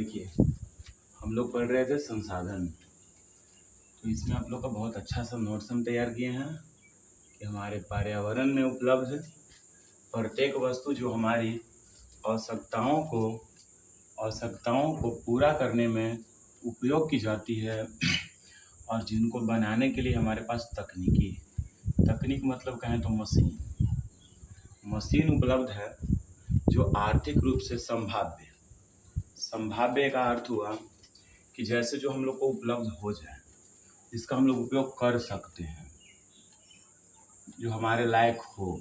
देखिए, हम लोग पढ़ रहे थे संसाधन। तो इसमें आप लोग का बहुत अच्छा सा नोट्स हम तैयार किए हैं कि हमारे पर्यावरण में उपलब्ध प्रत्येक वस्तु जो हमारी आवश्यकताओं को पूरा करने में उपयोग की जाती है और जिनको बनाने के लिए हमारे पास तकनीक मतलब कहें तो मशीन उपलब्ध है जो आर्थिक रूप से संभाव्य का अर्थ हुआ कि जैसे जो हम लोग को उपलब्ध हो जाए, जिसका हम लोग उपयोग कर सकते हैं, जो हमारे लायक हो।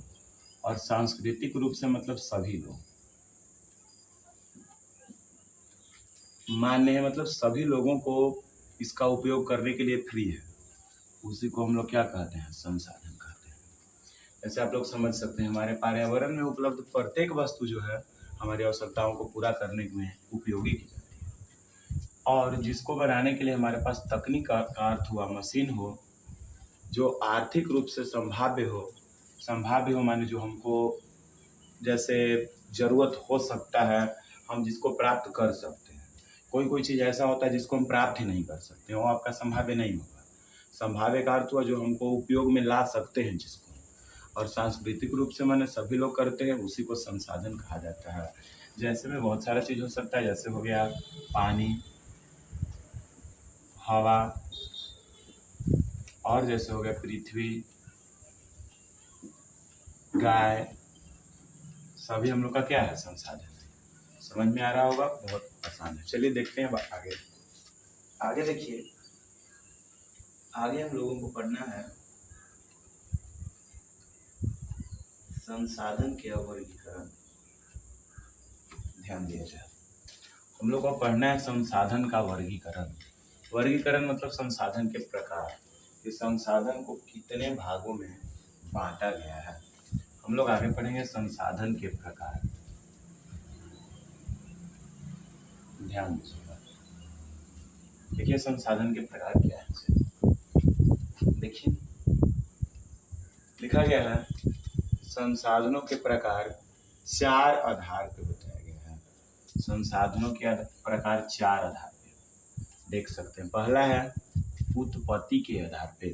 और सांस्कृतिक रूप से मतलब सभी लोग मान्य है, मतलब सभी लोगों को इसका उपयोग करने के लिए फ्री है। उसी को हम लोग क्या कहते हैं? संसाधन कहते हैं। ऐसे आप लोग समझ सकते हैं हमारे पर्यावरण में उपलब्ध प्रत्येक वस्तु जो है हमारी आवश्यकताओं को पूरा करने में उपयोगी की जाती है। और जिसको बनाने के लिए हमारे पास तकनीक का अर्थ हुआ मशीन हो, जो आर्थिक रूप से संभाव्य हो माने जो हमको जैसे ज़रूरत हो सकता है, हम जिसको प्राप्त कर सकते हैं। कोई चीज़ ऐसा होता है जिसको हम प्राप्त ही नहीं कर सकते, वो आपका संभाव्य नहीं होगा। संभाव्य का अर्थ हुआ जो हमको उपयोग में ला सकते हैं जिसको। और सांस्कृतिक रूप से माने सभी लोग करते हैं, उसी को संसाधन कहा जाता है। जैसे में बहुत सारा चीज़ हो सकता है, जैसे हो गया पानी, हवा, और जैसे हो गया पृथ्वी, गाय, सभी हम लोग का क्या है? संसाधन। समझ में आ रहा होगा? बहुत आसान है। चलिए देखते हैं आगे देखिए, आगे हम लोगों को पढ़ना है संसाधन के वर्गीकरण। ध्यान दिया जाए, हम लोग को पढ़ना है संसाधन का वर्गीकरण मतलब संसाधन के प्रकार, इस संसाधन को कितने भागों में बांटा गया है। हम लोग आगे पढ़ेंगे संसाधन के प्रकार। ध्यान दीजिएगा, देखिए संसाधन के प्रकार क्या है। देखिए लिखा गया है संसाधनों के प्रकार 4 आधार पर बताया गया है। संसाधनों के प्रकार 4 आधार पे देख सकते हैं। पहला है उत्पत्ति के आधार पे।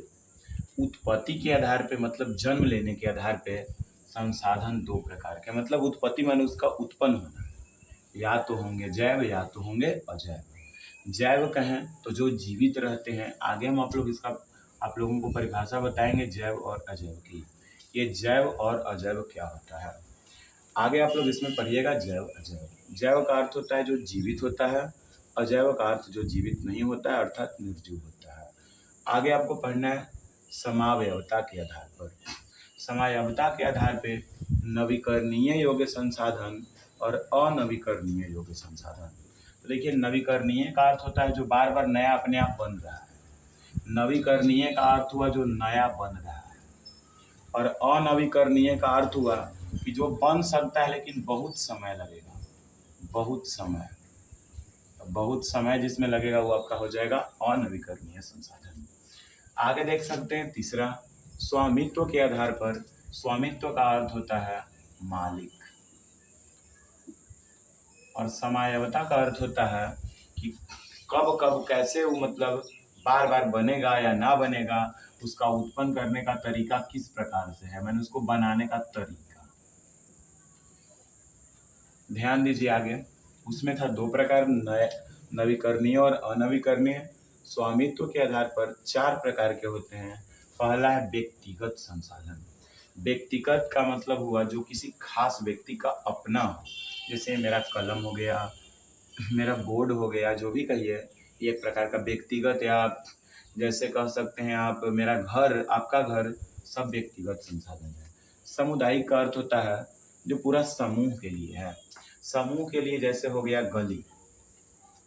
उत्पत्ति के आधार पे मतलब जन्म लेने के आधार पे संसाधन 2 प्रकार के, मतलब उत्पत्ति माने उसका उत्पन्न होना, या तो होंगे जैव या तो होंगे अजैव। जैव कहें तो जो जीवित रहते हैं। आगे हम आप लोगों को परिभाषा बताएंगे जैव और अजैव की। ये जैव और अजैव क्या होता है आगे आप लोग इसमें पढ़िएगा। जैव अजैव, जैव का अर्थ होता है जो जीवित होता है, अजैव का अर्थ जो जीवित नहीं होता है अर्थात निर्जीव होता है। आगे आपको पढ़ना है समावयवता के आधार पर। समावयवता के आधार पे नवीकरणीय योग्य संसाधन और अनवीकरणीय योग्य संसाधन। तो देखिए नवीकरणीय का अर्थ होता है जो बार बार नया अपने आप बन रहा है। नवीकरणीय का अर्थ हुआ जो नया बन रहा है। और अनवीकरणीय का अर्थ हुआ कि जो बन सकता है लेकिन बहुत समय लगेगा। बहुत समय जिसमें लगेगा वो आपका हो जाएगा अनवीकरणीय संसाधन। आगे देख सकते हैं तीसरा स्वामित्व के आधार पर। स्वामित्व का अर्थ होता है मालिक। और समावयवता का अर्थ होता है कि कब कब कैसे वो मतलब बार बार बनेगा या ना बनेगा, उसका उत्पन्न करने का तरीका किस प्रकार से है, मैंने उसको बनाने का तरीका। ध्यान दीजिए आगे उसमें था 2 प्रकार, नवीकरणीय और अनवीकरणीय। स्वामित्व के आधार पर 4 प्रकार के होते हैं। पहला है व्यक्तिगत संसाधन। व्यक्तिगत का मतलब हुआ जो किसी खास व्यक्ति का अपना हो, जैसे मेरा कलम हो गया, मेरा बोर्ड हो गया, जो भी कहिए एक प्रकार का व्यक्तिगत, या जैसे कह सकते हैं आप मेरा घर, आपका घर, सब व्यक्तिगत संसाधन है। सामुदायिक का अर्थ होता है जो पूरा समूह के लिए है। समूह के लिए जैसे हो गया गली,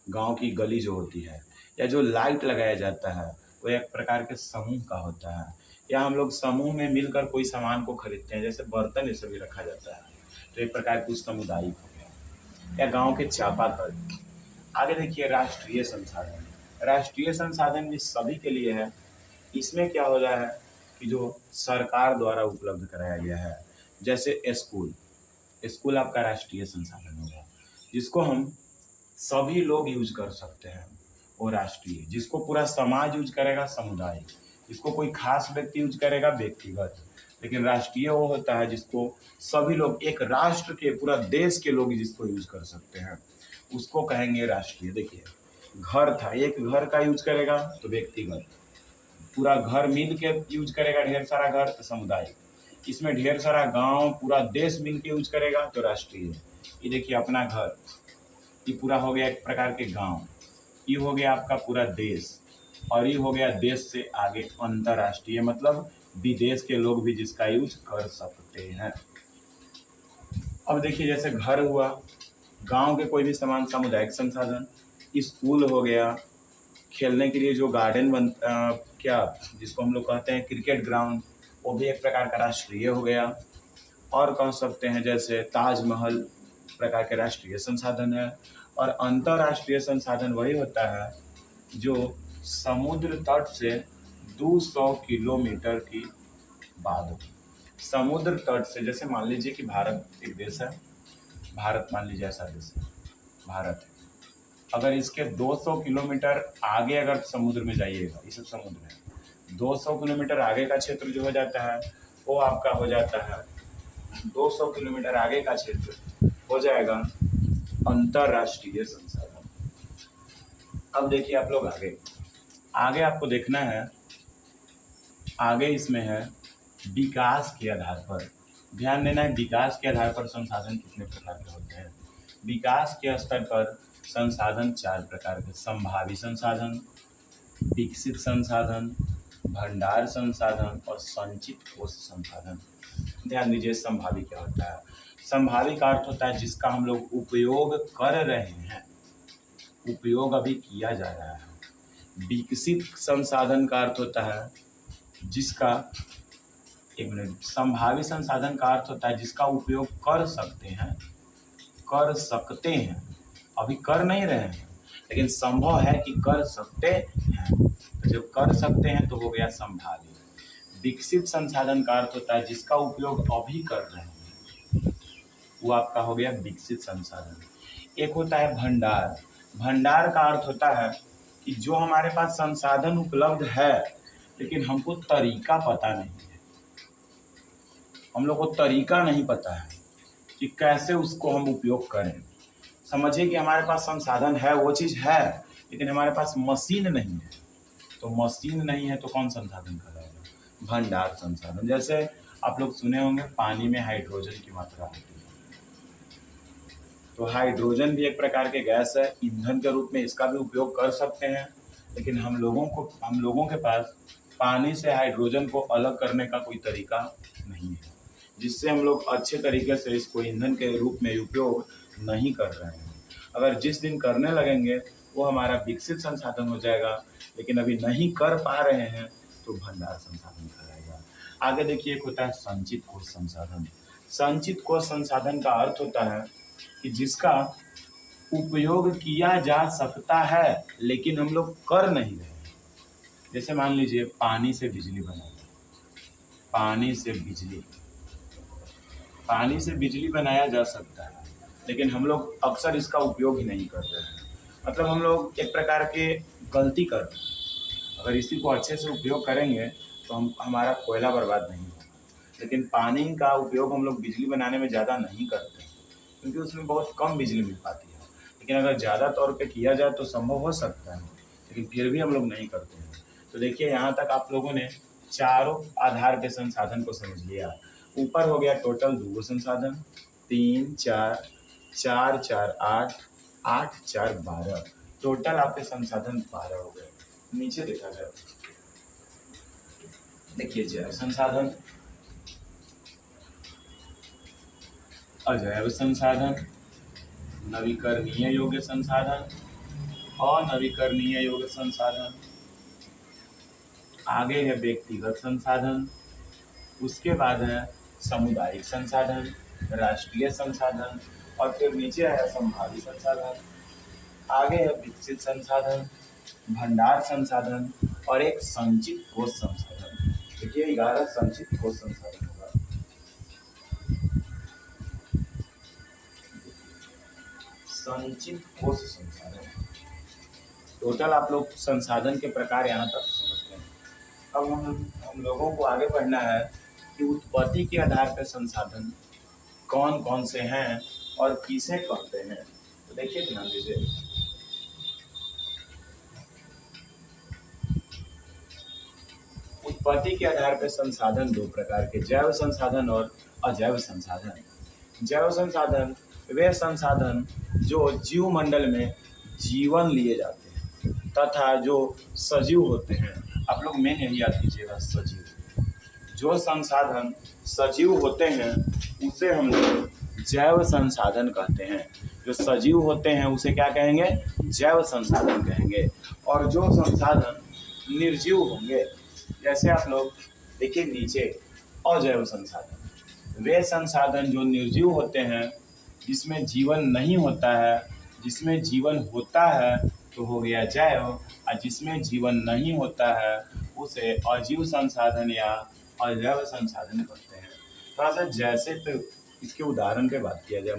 गांव की गली जो होती है, या जो लाइट लगाया जाता है वो एक प्रकार के समूह का होता है। या हम लोग समूह में मिलकर कोई सामान को खरीदते हैं, जैसे बर्तन ये सभी रखा जाता है, तो एक प्रकार की सामुदायिक हो गया। या गांव के चापाकल। आगे देखिए राष्ट्रीय संसाधन। राष्ट्रीय संसाधन भी सभी के लिए है। इसमें क्या हो रहा है कि जो सरकार द्वारा उपलब्ध कराया गया है, जैसे स्कूल आपका राष्ट्रीय संसाधन होगा, जिसको हम सभी लोग यूज कर सकते हैं वो राष्ट्रीय। जिसको पूरा समाज यूज करेगा समुदाय, जिसको कोई खास व्यक्ति यूज करेगा व्यक्तिगत। लेकिन राष्ट्रीय वो होता है जिसको सभी लोग, एक राष्ट्र के, पूरा देश के लोग जिसको यूज कर सकते हैं उसको कहेंगे राष्ट्रीय। देखिए घर था, एक घर का यूज करेगा तो व्यक्तिगत, पूरा घर मिल के यूज करेगा ढेर सारा घर तो समुदाय, इसमें ढेर सारा गांव पूरा देश मिल के यूज करेगा तो राष्ट्रीय। ये देखिए अपना घर, ये पूरा हो गया एक प्रकार के गांव, ये हो गया आपका पूरा देश, और ये हो गया देश से आगे अंतरराष्ट्रीय, मतलब विदेश के लोग भी जिसका यूज कर सकते हैं। अब देखिए जैसे घर हुआ, गांव के कोई भी समान सामुदायिक संसाधन, स्कूल हो गया, खेलने के लिए जो गार्डन क्या जिसको हम लोग कहते हैं क्रिकेट ग्राउंड, वो भी एक प्रकार का राष्ट्रीय हो गया। और कह सकते हैं जैसे ताजमहल प्रकार के राष्ट्रीय संसाधन है। और अंतर्राष्ट्रीय संसाधन वही होता है जो समुद्र तट से 200 किलोमीटर की बाद हो। समुद्र तट से, जैसे मान लीजिए कि भारत एक देश है, भारत मान लीजिए ऐसा देश है, भारत है, अगर इसके 200 किलोमीटर आगे अगर समुद्र में जाइएगा, ये सब समुद्र है, 200 किलोमीटर आगे का क्षेत्र जो हो जाता है वो आपका हो जाता है, 200 किलोमीटर आगे का क्षेत्र हो जाएगा अंतरराष्ट्रीय संसाधन। अब देखिए आप लोग आगे आगे आपको देखना है, आगे इसमें है विकास के आधार पर। ध्यान देना है विकास के आधार पर संसाधन कितने प्रकार के होते हैं। विकास के स्तर पर संसाधन 4 प्रकार के, संभावी संसाधन, विकसित संसाधन, भंडार संसाधन और संचित कोष संसाधन। ध्यान दीजिए संभावी क्या होता है। संभावी का अर्थ होता है जिसका हम लोग उपयोग कर रहे हैं, उपयोग अभी किया जा रहा है। विकसित संसाधन का अर्थ होता है जिसका, एक मिनट, संभावी संसाधन का अर्थ होता है जिसका उपयोग कर सकते हैं, कर सकते हैं, अभी कर नहीं रहे हैं लेकिन संभव है कि कर सकते हैं। तो जब कर सकते हैं तो हो गया संभावी। विकसित संसाधन का अर्थ होता है जिसका उपयोग अभी कर रहे हैं, वो आपका हो गया विकसित संसाधन। एक होता है भंडार। भंडार का अर्थ होता है कि जो हमारे पास संसाधन उपलब्ध है लेकिन हमको तरीका पता नहीं है, हम लोग को तरीका नहीं पता है कि कैसे उसको हम उपयोग करें। समझिए कि हमारे पास संसाधन है, वो चीज़ है, लेकिन हमारे पास मशीन नहीं है। तो मशीन नहीं है तो कौन संसाधन कहलाएगा? भंडार संसाधन। जैसे आप लोग सुने होंगे पानी में हाइड्रोजन की मात्रा होती है, तो हाइड्रोजन भी एक प्रकार के गैस है, ईंधन के रूप में इसका भी उपयोग कर सकते हैं। लेकिन हम लोगों के पास पानी से हाइड्रोजन को अलग करने का कोई तरीका नहीं है, जिससे हम लोग अच्छे तरीके से इसको ईंधन के रूप में उपयोग नहीं कर रहे हैं। अगर जिस दिन करने लगेंगे वो हमारा विकसित संसाधन हो जाएगा, लेकिन अभी नहीं कर पा रहे हैं तो भंडार संसाधन कहलाएगा। आगे देखिए एक होता है संचित कोष संसाधन। संचित कोष संसाधन का अर्थ होता है कि जिसका उपयोग किया जा सकता है लेकिन हम लोग कर नहीं रहे। जैसे मान लीजिए पानी से बिजली बनाना, पानी से बिजली बनाया जा सकता है लेकिन हम लोग अक्सर इसका उपयोग ही नहीं कर रहे हैं। मतलब हम लोग एक प्रकार के गलती कर रहे हैं। अगर इसी को अच्छे से उपयोग करेंगे तो हमारा कोयला बर्बाद नहीं होगा। लेकिन पानी का उपयोग हम लोग बिजली बनाने में ज़्यादा नहीं करते क्योंकि उसमें बहुत कम बिजली मिल पाती है। लेकिन अगर ज़्यादा तौर पे किया जाए तो संभव हो सकता है, लेकिन फिर भी हम लोग नहीं करते हैं। तो देखिए यहाँ तक आप लोगों ने चारों आधार के संसाधन को समझ लिया। ऊपर हो गया टोटल 2 संसाधन, 3 4 4 4 8 8 4 12, टोटल आपके संसाधन 12 हो गए। नीचे देखा जाए, देखिए जैव संसाधन, अजैव संसाधन, नवीकरणीय योग्य संसाधन, अनवीकरणीय योग्य संसाधन, आगे है व्यक्तिगत संसाधन, उसके बाद है सामुदायिक संसाधन, राष्ट्रीय संसाधन, और फिर नीचे है संभावी संसाधन। आगे है विकसित संसाधन, भंडार संसाधन और एक संचित कोष संसाधन। देखिए 11 संचित कोष संसाधन होगा। संचित कोष संसाधन। टोटल आप लोग संसाधन के प्रकार यहाँ तक समझते हैं। अब हम लोगों को आगे बढ़ना है कि उत्पत्ति के आधार पर संसाधन कौन कौन से हैं और किसे कहते हैं। तो देखिए ध्यान दीजिए, उत्पत्ति के आधार पर संसाधन दो प्रकार के, जैव संसाधन और अजैव संसाधन। जैव संसाधन वे संसाधन जो जीव मंडल में जीवन लिए जाते हैं तथा जो सजीव होते हैं। आप लोग मेन यही याद कीजिएगा, सजीव। जो संसाधन सजीव होते हैं उसे हम लोग जैव संसाधन कहते हैं। जो सजीव होते हैं उसे क्या कहेंगे? जैव संसाधन कहेंगे। और जो संसाधन निर्जीव होंगे, जैसे आप लोग देखिए नीचे, अजैव संसाधन वे संसाधन जो निर्जीव होते हैं, जिसमें जीवन नहीं होता है। जिसमें जीवन होता है तो हो गया जैव, और जिसमें जीवन नहीं होता है उसे अजीव संसाधन या अजैव संसाधन कहते हैं। थोड़ा सा जैसे तो इसके उदाहरण पे बात किया जाए,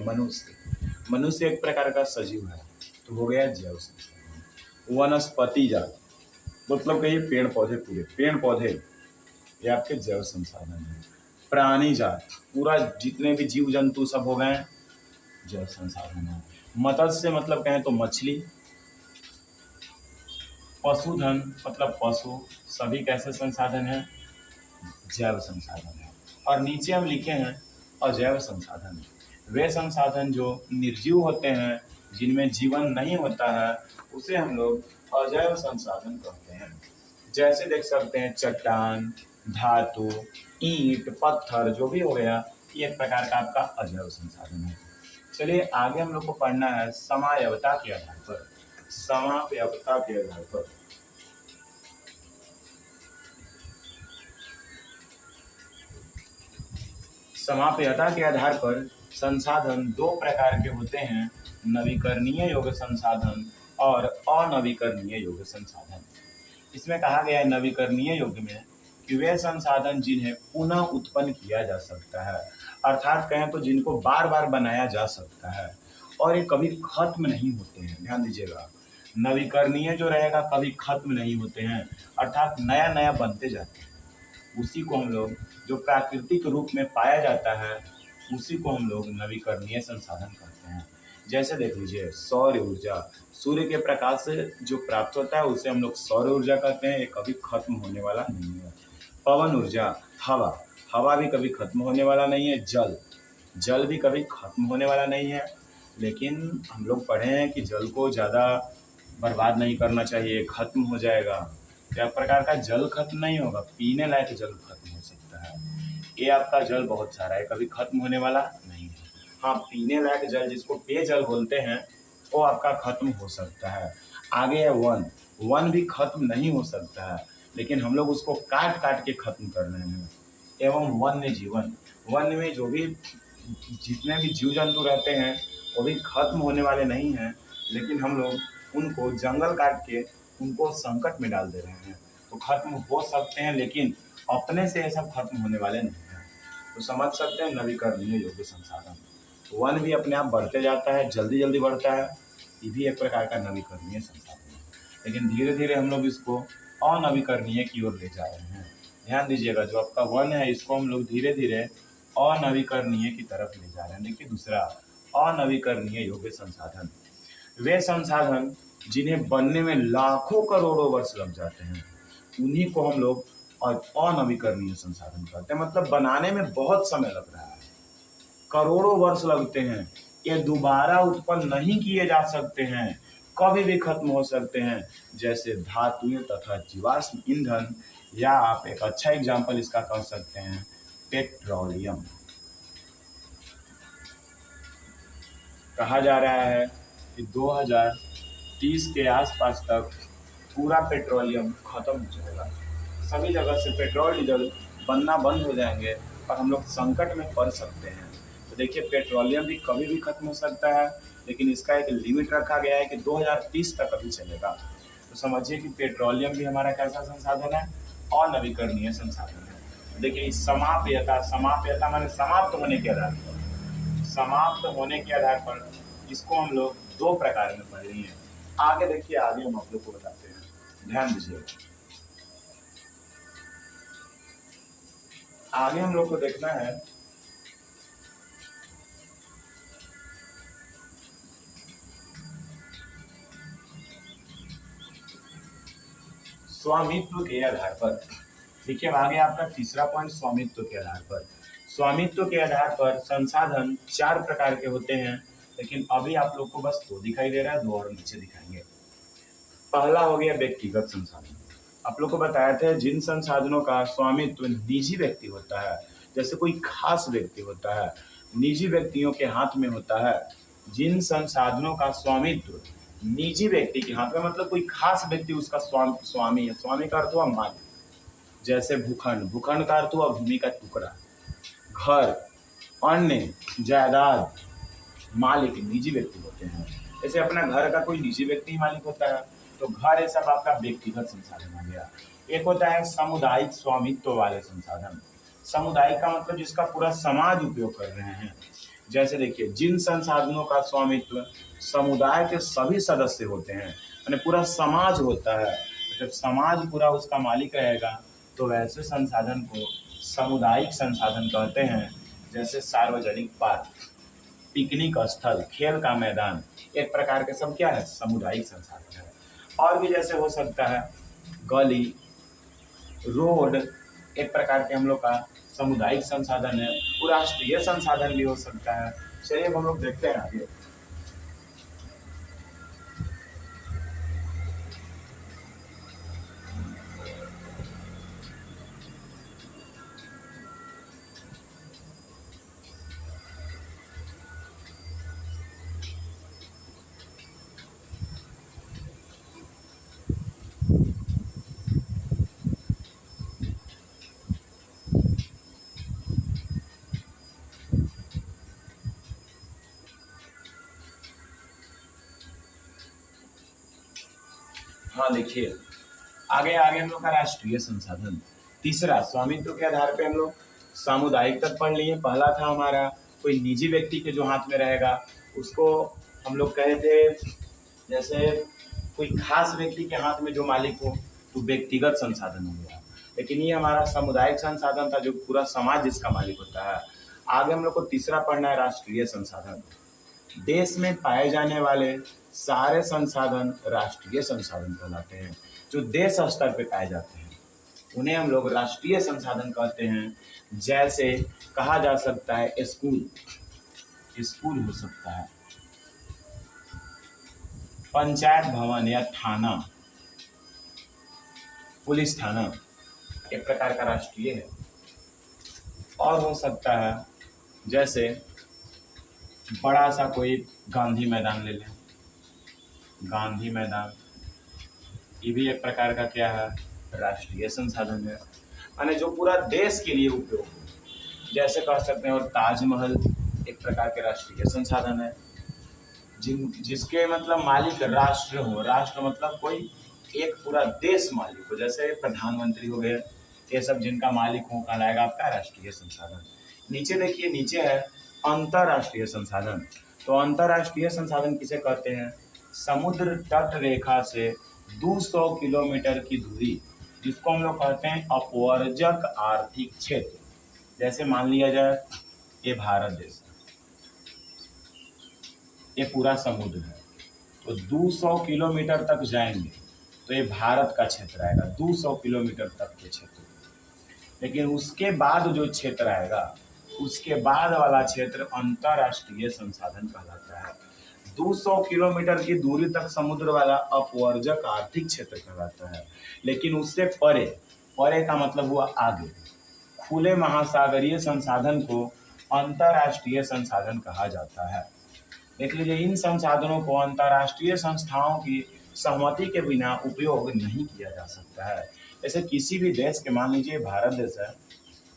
मनुष्य एक प्रकार का सजीव है तो हो गया जैव संसाधन। वनस्पति जात मतलब कहिए पेड़ पौधे, पूरे पेड़ पौधे ये आपके जैव संसाधन है। प्राणी जात पूरा जितने भी जीव जंतु सब हो गए जैव संसाधन है। मत्स्य मतलब कहें तो मछली। पशुधन मतलब पशु, सभी कैसे संसाधन है? जैव संसाधन है। और नीचे हम लिखे हैं अजैव संसाधन, वे संसाधन जो निर्जीव होते हैं, जिनमें जीवन नहीं होता है, उसे हम लोग अजैव संसाधन कहते हैं। जैसे देख सकते हैं चट्टान, धातु, ईंट, पत्थर जो भी हो गया, ये एक प्रकार का आपका अजैव संसाधन है। चलिए आगे हम लोग को पढ़ना है समायवता के आधार पर। समायवता के आधार पर समाप्यता के आधार पर संसाधन दो प्रकार के होते हैं, नवीकरणीय योग्य संसाधन और अनवीकरणीय योग्य संसाधन। इसमें कहा गया है नवीकरणीय योग्य में कि वे संसाधन जिन्हें पुनः उत्पन्न किया जा सकता है, अर्थात कहें तो जिनको बार बार बनाया जा सकता है और ये कभी खत्म नहीं होते हैं। ध्यान दीजिएगा, नवीकरणीय जो रहेगा कभी खत्म नहीं होते हैं, अर्थात नया नया बनते जाते हैं। उसी को हम लोग जो प्राकृतिक रूप में पाया जाता है उसी को हम लोग नवीकरणीय संसाधन कहते हैं। जैसे देख लीजिए सौर ऊर्जा, सूर्य के प्रकाश से जो प्राप्त होता है उसे हम लोग सौर ऊर्जा कहते हैं, ये कभी खत्म होने वाला नहीं है। पवन ऊर्जा, हवा भी कभी खत्म होने वाला नहीं है। जल भी कभी खत्म होने वाला नहीं है, लेकिन हम लोग पढ़े हैं कि जल को ज़्यादा बर्बाद नहीं करना चाहिए, खत्म हो जाएगा। क्या प्रकार का जल खत्म नहीं होगा, पीने लायक जल खत्म हो सकता है। ये आपका जल बहुत सारा है, कभी खत्म होने वाला नहीं है। हाँ, पीने लायक जल जिसको पेयजल बोलते हैं वो आपका खत्म हो सकता है। आगे है वन भी खत्म नहीं हो सकता है, लेकिन हम लोग उसको काट काट के खत्म कर रहे हैं। एवं वन्य जीवन, वन में जो भी जितने भी जीव जंतु रहते हैं वो भी खत्म होने वाले नहीं हैं, लेकिन हम लोग उनको जंगल काट के उनको संकट में डाल दे रहे हैं। तो खत्म हो सकते हैं लेकिन अपने से ये सब खत्म होने वाले नहीं हैं। तो समझ सकते हैं नवीकरणीय योग्य संसाधन। वन भी अपने आप बढ़ते जाता है, जल्दी जल्दी बढ़ता है, ये भी एक प्रकार का नवीकरणीय संसाधन है, लेकिन धीरे धीरे हम लोग इसको अनवीकरणीय की ओर ले जा रहे हैं। ध्यान दीजिएगा, जो आपका वन है इसको हम लोग धीरे धीरे अनवीकरणीय की तरफ ले जा रहे हैं। देखिए दूसरा, अनवीकरणीय योग्य संसाधन वे संसाधन जिन्हें बनने में लाखों करोड़ों वर्ष लग जाते हैं, उन्हीं को हम लोग अनवीकरणीय संसाधन कहते हैं। मतलब बनाने में बहुत समय लग रहा है, करोड़ों वर्ष लगते हैं, ये दोबारा उत्पन्न नहीं किए जा सकते हैं, कभी भी खत्म हो सकते हैं। जैसे धातुएं तथा जीवाश्म ईंधन, या आप एक अच्छा एग्जाम्पल इसका कह सकते हैं पेट्रोलियम। कहा जा रहा है कि 2030 के आसपास तक पूरा पेट्रोलियम खत्म हो जाएगा, सभी जगह से पेट्रोल डीजल बनना बंद हो जाएंगे और हम लोग संकट में पड़ सकते हैं। तो देखिए पेट्रोलियम भी कभी भी खत्म हो सकता है, लेकिन इसका एक लिमिट रखा गया है कि 2030 तक अभी चलेगा। तो समझिए कि पेट्रोलियम भी हमारा कैसा संसाधन है, अनवीकरणीय संसाधन है। देखिए समाप्यता माने समाप्त होने के आधार पर, समाप्त होने के आधार पर इसको हम लोग दो प्रकार में पढ़ लिए। आगे देखिए, आगे हम आप लोग को बताते हैं, ध्यान दीजिए। आगे हम लोग को देखना है स्वामित्व के आधार पर। देखिए आगे आपका तीसरा पॉइंट स्वामित्व के आधार पर। स्वामित्व के आधार पर संसाधन चार प्रकार के होते हैं, लेकिन अभी आप लोग को बस दो दिखाई दे रहा है, दो और नीचे दिखाएंगे। पहला हो गया व्यक्तिगत संसाधन। आप लोग को बताया था जिन संसाधनों का स्वामित्व निजी व्यक्ति होता है, जैसे कोई खास व्यक्ति होता है, निजी व्यक्तियों के हाथ में होता है। जिन संसाधनों का स्वामित्व निजी व्यक्ति के हाथ में, मतलब कोई खास व्यक्ति उसका स्वामी है। स्वामी का अर्थ हुआ मालिक। जैसे भूखंड, भूखंड का अर्थ हुआ भूमि का टुकड़ा। घर, अन्य जायदाद मालिक निजी व्यक्ति होते हैं। जैसे अपना घर का कोई निजी व्यक्ति मालिक होता है, तो घर ये सब आपका व्यक्तिगत संसाधन हो गया। एक होता है सामुदायिक स्वामित्व वाले संसाधन। सामुदायिक का मतलब जिसका पूरा समाज उपयोग कर रहे हैं। जैसे देखिए, जिन संसाधनों का स्वामित्व समुदाय के सभी सदस्य होते हैं, यानी पूरा समाज होता है, जब समाज पूरा उसका मालिक रहेगा तो वैसे संसाधन को सामुदायिक संसाधन कहते हैं। जैसे सार्वजनिक पार्क, पिकनिक स्थल, खेल का मैदान, एक प्रकार के सब क्या है, सामुदायिक संसाधन है। और भी जैसे हो सकता है गली, रोड, एक प्रकार के हम लोग का सामुदायिक संसाधन है। वो राष्ट्रीय संसाधन भी हो सकता है। चलिए हम लोग देखते हैं आगे। हाँ देखिए, आगे आगे हम लोग का राष्ट्रीय संसाधन। तीसरा, स्वामित्व के आधार पे हम लोग सामुदायिक तक पढ़ लिए। पहला था हमारा कोई निजी व्यक्ति के जो हाथ में रहेगा, उसको हम लोग कहे थे जैसे कोई खास व्यक्ति के हाथ में जो मालिक हो, तो व्यक्तिगत संसाधन हो गया। लेकिन ये हमारा सामुदायिक संसाधन था, जो पूरा समाज जिसका मालिक होता है। आगे हम लोग को तीसरा पढ़ना है राष्ट्रीय संसाधन। देश में पाए जाने वाले सारे संसाधन राष्ट्रीय संसाधन कहलाते हैं। जो देश स्तर पे पाए जाते हैं उन्हें हम लोग राष्ट्रीय संसाधन कहते हैं। जैसे कहा जा सकता है स्कूल, स्कूल हो सकता है, पंचायत भवन या थाना, पुलिस थाना, एक प्रकार का राष्ट्रीय है। और हो सकता है जैसे बड़ा सा कोई गांधी मैदान ले लें, गांधी मैदान, ये भी एक प्रकार का क्या है, राष्ट्रीय संसाधन है, यानी जो पूरा देश के लिए उपयोग हो। जैसे कह सकते हैं और ताजमहल एक प्रकार के राष्ट्रीय संसाधन है, जिसके मतलब मालिक राष्ट्र हो। राष्ट्र मतलब कोई एक पूरा देश मालिक हो, जैसे प्रधानमंत्री हो गए, ये सब जिनका मालिक हो कहलाएगा आपका राष्ट्रीय संसाधन। नीचे देखिए, नीचे है अंतरराष्ट्रीय संसाधन। तो अंतरराष्ट्रीय संसाधन किसे कहते हैं, समुद्र तट रेखा से 200 किलोमीटर की दूरी, जिसको हम लोग कहते हैं अपवर्जक आर्थिक क्षेत्र। जैसे मान लिया जाए ये भारत देश है, ये पूरा समुद्र है, तो 200 किलोमीटर तक जाएंगे तो ये भारत का क्षेत्र आएगा, 200 किलोमीटर तक के क्षेत्र। लेकिन उसके बाद जो क्षेत्र आएगा, उसके बाद वाला क्षेत्र अंतरराष्ट्रीय संसाधन कहलाता है। 200 किलोमीटर की दूरी तक समुद्र वाला अपवर्जक आर्थिक क्षेत्र कहलाता है। लेकिन उससे परे, परे का मतलब हुआ आगे, खुले महासागरीय संसाधन को अंतरराष्ट्रीय संसाधन कहा जाता है। देख लीजिए, इन संसाधनों को अंतरराष्ट्रीय संस्थाओं की सहमति के बिना उपयोग नहीं किया जा सकता है। जैसे किसी भी देश के, मान लीजिए भारत देश है,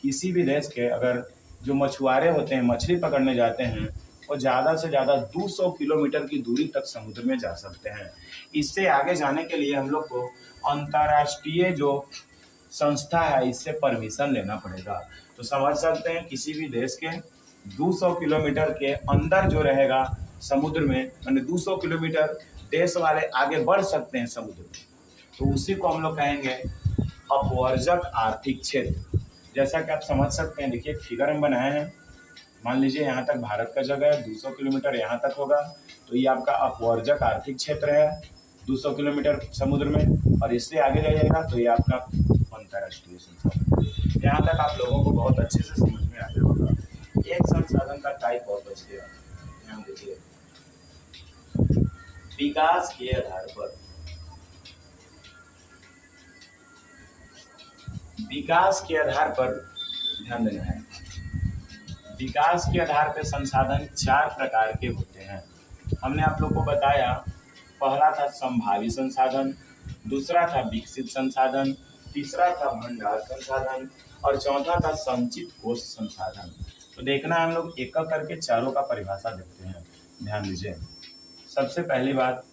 किसी भी देश के अगर जो मछुआरे होते हैं मछली पकड़ने जाते हैं, वो ज़्यादा से ज़्यादा 200 किलोमीटर की दूरी तक समुद्र में जा सकते हैं। इससे आगे जाने के लिए हम लोग को अंतरराष्ट्रीय जो संस्था है इससे परमिशन लेना पड़ेगा। तो समझ सकते हैं किसी भी देश के 200 किलोमीटर के अंदर जो रहेगा समुद्र में, यानी 200 किलोमीटर देश वाले आगे बढ़ सकते हैं समुद्र में, तो उसी को हम लोग कहेंगे अपवर्जक आर्थिक क्षेत्र। जैसा कि आप समझ सकते हैं, देखिए एक फिगर हम बनाए हैं, मान लीजिए यहाँ तक भारत का जगह है, 200 किलोमीटर यहाँ तक होगा, तो ये आपका अपवर्जक आर्थिक क्षेत्र है 200 किलोमीटर समुद्र में, और इससे आगे जाइएगा तो ये आपका अंतर्राष्ट्रीय संसाधन। यहाँ तक आप लोगों को बहुत अच्छे से समझ में आ गया होगा। एक संसाधन का टाइप और बच गया, ध्यान दीजिए, विकास के आधार पर, विकास के आधार पर ध्यान देना है। विकास के आधार पर संसाधन 4 प्रकार के होते हैं। हमने आप लोग को बताया, पहला था संभावी संसाधन, दूसरा था विकसित संसाधन, तीसरा था भंडार संसाधन, और चौथा था संचित कोष संसाधन। तो देखना हम लोग एक एक करके चारों का परिभाषा देखते हैं, ध्यान दीजिए। सबसे पहली बात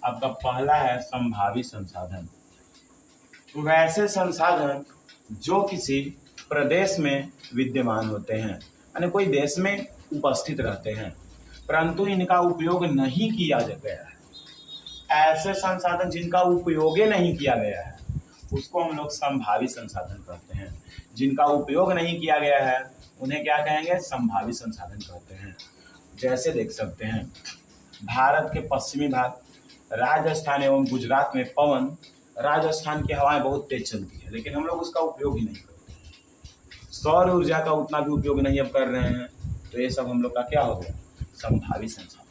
आपका पहला है संभावी संसाधन। वैसे संसाधन जो किसी प्रदेश में विद्यमान होते हैं, यानी कोई देश में उपस्थित रहते हैं, परंतु इनका उपयोग नहीं किया गया है। ऐसे संसाधन जिनका उपयोग नहीं किया गया है उसको हम लोग संभावी संसाधन कहते हैं। जिनका उपयोग नहीं किया गया है उन्हें क्या कहेंगे? संभावी संसाधन कहते हैं। जैसे देख सकते हैं, भारत के पश्चिमी भाग राजस्थान एवं गुजरात में पवन, राजस्थान की हवाएं बहुत तेज चलती है, लेकिन हम लोग उसका उपयोग ही नहीं करते। सौर ऊर्जा का उतना भी उपयोग नहीं अब कर रहे हैं, तो ये सब हम लोग का क्या हो गया? संभावी संसाधन।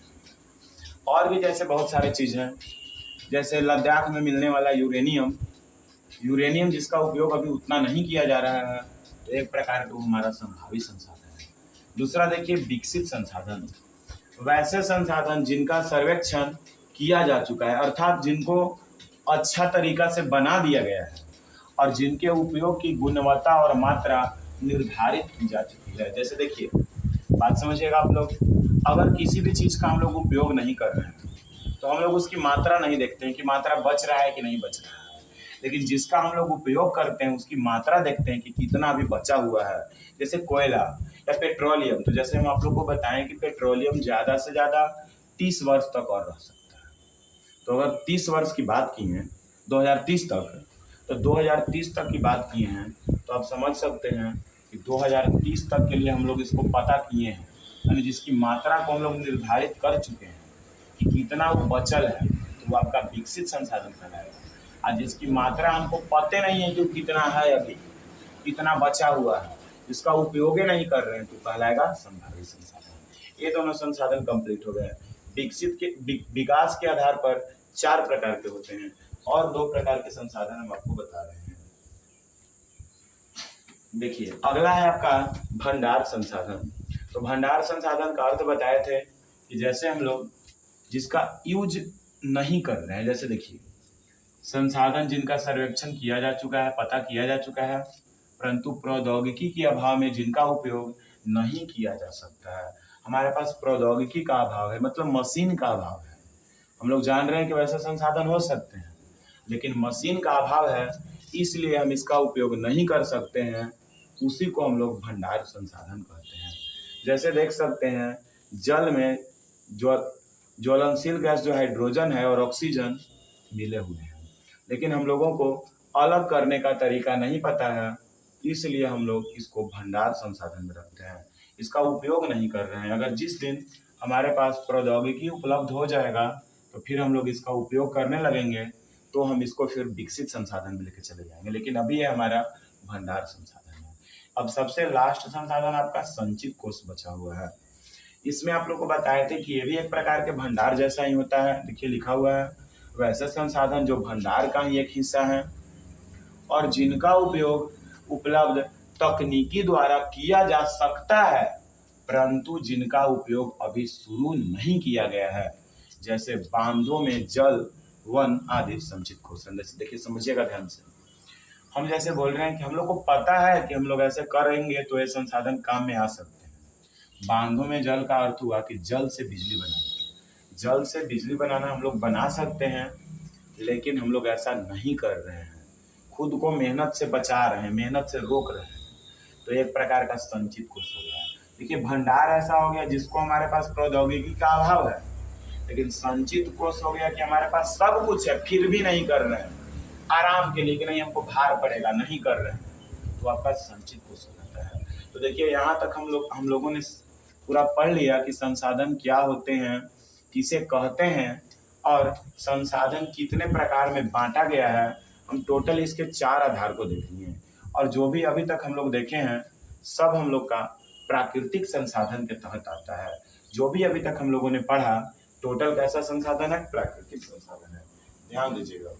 और भी जैसे बहुत सारे चीज़ हैं, जैसे लद्दाख में मिलने वाला यूरेनियम जिसका उपयोग अभी उतना नहीं किया जा रहा है, तो एक प्रकार का हमारा संभावी संसाधन है। दूसरा देखिए विकसित संसाधन। वैसे संसाधन जिनका सर्वेक्षण किया जा चुका है, अर्थात जिनको अच्छा तरीका से बना दिया गया है और जिनके उपयोग की गुणवत्ता और मात्रा निर्धारित की जा चुकी है। जैसे देखिए, बात समझिएगा आप लोग, अगर किसी भी चीज़ का हम लोग उपयोग नहीं कर रहे हैं तो हम लोग उसकी मात्रा नहीं देखते हैं कि मात्रा बच रहा है कि नहीं बच रहा है, लेकिन जिसका हम लोग उपयोग करते हैं उसकी मात्रा देखते हैं कि कितना अभी बचा हुआ है। जैसे कोयला या पेट्रोलियम, तो जैसे हम आप लोग को बताएं कि पेट्रोलियम ज़्यादा से ज़्यादा 30 वर्ष तक और रह सकता है। तो अगर 30 वर्ष की बात की है 2030 तक, तो 2030 तक की बात किए हैं, तो आप समझ सकते हैं कि 2030 तक के लिए हम लोग इसको पता किए हैं, यानी जिसकी मात्रा को हम लोग निर्धारित कर चुके हैं कि कितना वो बचल है, तो वो आपका विकसित संसाधन कहलाएगा। और जिसकी मात्रा हमको पता नहीं है कि कितना है, अभी कितना बचा हुआ है, जिसका उपयोग नहीं कर रहे हैं, तो कहलाएगा संभावी संसाधन। ये दोनों संसाधन कंप्लीट हो गए। विकास के आधार पर 4 प्रकार के होते हैं, और 2 प्रकार के संसाधन हम आपको बता रहे हैं। देखिए अगला है आपका भंडार संसाधन। तो भंडार संसाधन का अर्थ बताए थे कि जैसे हम लोग जिसका यूज नहीं कर रहे हैं, जैसे देखिए संसाधन जिनका सर्वेक्षण किया जा चुका है, पता किया जा चुका है, परंतु प्रौद्योगिकी के अभाव में जिनका उपयोग नहीं किया जा सकता है। हमारे पास प्रौद्योगिकी का अभाव है, मतलब मशीन का अभाव है। हम लोग जान रहे हैं कि वैसे संसाधन हो सकते हैं, लेकिन मशीन का अभाव है, इसलिए हम इसका उपयोग नहीं कर सकते हैं। उसी को हम लोग भंडार संसाधन कहते हैं। जैसे देख सकते हैं, जल में ज्वलनशील गैस जो हाइड्रोजन है और ऑक्सीजन मिले हुए हैं, लेकिन हम लोगों को अलग करने का तरीका नहीं पता है, इसलिए हम लोग इसको भंडार संसाधन में रखते हैं, इसका उपयोग नहीं कर रहे हैं। अगर जिस दिन हमारे पास प्रौद्योगिकी उपलब्ध हो जाएगा तो फिर हम लोग इसका उपयोग करने लगेंगे, तो हम इसको फिर विकसित संसाधन में लेके चले जाएंगे, लेकिन अभी ये हमारा भंडार संसाधन है। अब सबसे लास्ट संसाधन आपका संचित कोष बचा हुआ है। इसमें आप लोग को बताए थे कि ये भी एक प्रकार के भंडार जैसा ही होता है। देखिए लिखा हुआ है, वैसे संसाधन जो भंडार का ही एक हिस्सा है और जिनका उपयोग उपलब्ध तकनीकी द्वारा किया जा सकता है, परंतु जिनका उपयोग अभी शुरू नहीं किया गया है, जैसे बांधों में जल, वन आदि संचित कोष। देखिए समझिएगा ध्यान से, हम जैसे बोल रहे हैं कि हम लोग को पता है कि हम लोग ऐसे करेंगे तो ये संसाधन काम में आ सकते हैं। बांधों में जल का अर्थ हुआ कि जल से बिजली बनाना। जल से बिजली बनाना हम लोग बना सकते हैं, लेकिन हम लोग ऐसा नहीं कर रहे हैं, खुद को मेहनत से बचा रहे हैं, मेहनत से रोक रहे हैं, तो एक प्रकार का संचित कोष हो गया है। देखिए भंडार ऐसा हो गया जिसको हमारे पास प्रौद्योगिकी का अभाव है, लेकिन संचित कोष हो गया कि हमारे पास सब कुछ है फिर भी नहीं कर रहे हैं, आराम के लिए कि नहीं हमको भार पड़ेगा नहीं कर रहे हैं, तो आपका संचित कोष हो जाता है। तो देखिए यहाँ तक हम लोगों ने पूरा पढ़ लिया कि संसाधन क्या होते हैं, किसे कहते हैं, और संसाधन कितने प्रकार में बांटा गया है। हम टोटल इसके 4 आधार को देखेंगे, और जो भी अभी तक हम लोग देखे हैं सब हम लोग का प्राकृतिक संसाधन के तहत आता है। जो भी अभी तक हम लोगों ने पढ़ा टोटल कैसा संसाधन है, प्राकृतिक संसाधन है, ध्यान दीजिएगा।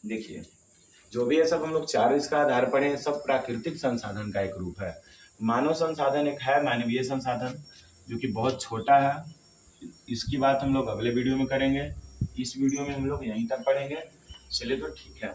देखिए जो भी है सब हम लोग 4 इसका आधार पढ़े हैं, सब प्राकृतिक संसाधन का एक रूप है। मानव संसाधन एक है मानवीय संसाधन जो कि बहुत छोटा है, इसकी बात हम लोग अगले वीडियो में करेंगे। इस वीडियो में हम लोग यहीं तक पढ़ेंगे। चलिए तो ठीक है।